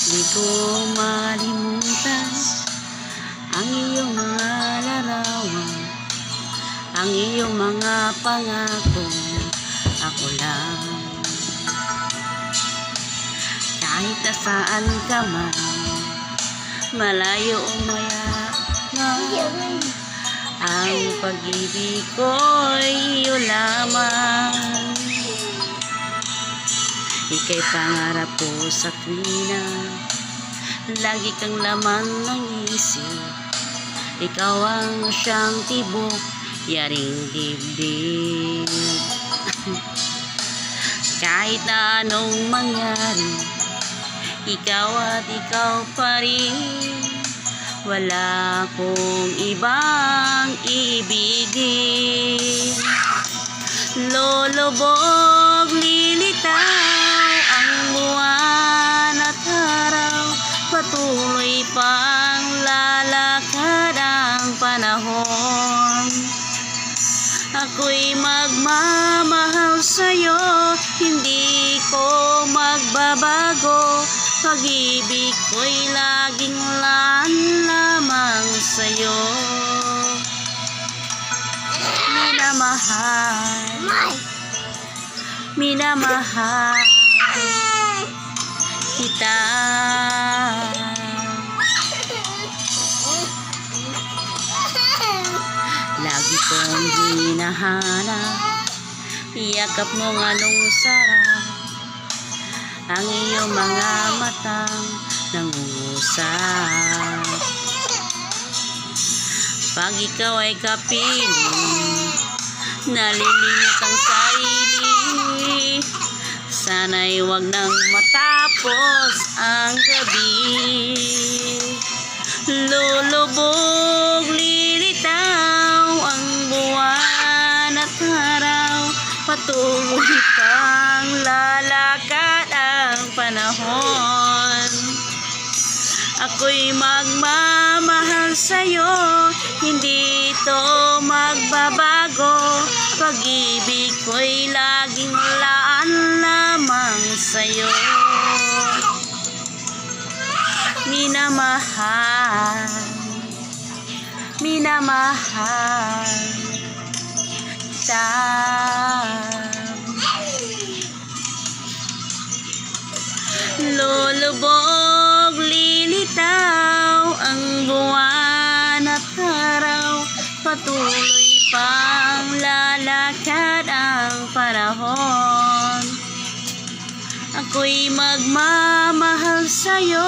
Di ko malimutan ang iyong mga larawan, ang iyong mga pangako, ako lang. Kahit nasaan ka man, malayo o mayaman, ang pag-ibig ko'y iyo lamang. Ika'y pangarap ko sa tuwina, lagi kang laman ng isip. Ikaw ang siyang tibok, yaring dibdib. Kahit na anong mangyari, ikaw at ikaw pa rin. Wala akong ibang iibigin. Lolobog, lilitaw ang buwan at araw, patuloy pang lalakad ang panahon. Ako'y magmamahal sa'yo, hindi ko magbabago. Pag-ibig ko'y laging laan lamang sa'yo. Minamahal, minamahal kita. Lagi kong hinahanap, yakap mong anong sarap, ang iyong mga matang nangungusap. Pag ikaw ay kapiling, nalilimot ang sarili, sana'y wag nang matapos ang gabi. Lulubog, lilitaw ang buwan at araw, patuloy pang lalakad ang panahon. Ako'y magmamahal sa'yo, hindi ito magbabago. Pag-ibig ko'y laging laan lamang sa'yo. Minamahal, minamahal kita. Lulubog, lilitaw ang buwan at araw, patuloy pang lalakad ang panahon. Ako'y magmamahal sa'yo,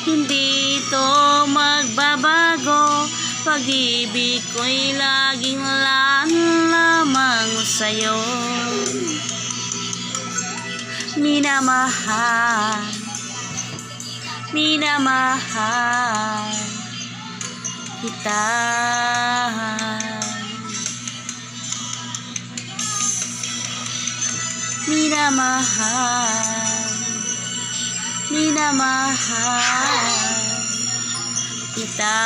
hindi ito magbabago. Pag-ibig ko'y laging laan lamang sa'yo. Minamahal, minamahal kita. Minamahal, minamahal kita.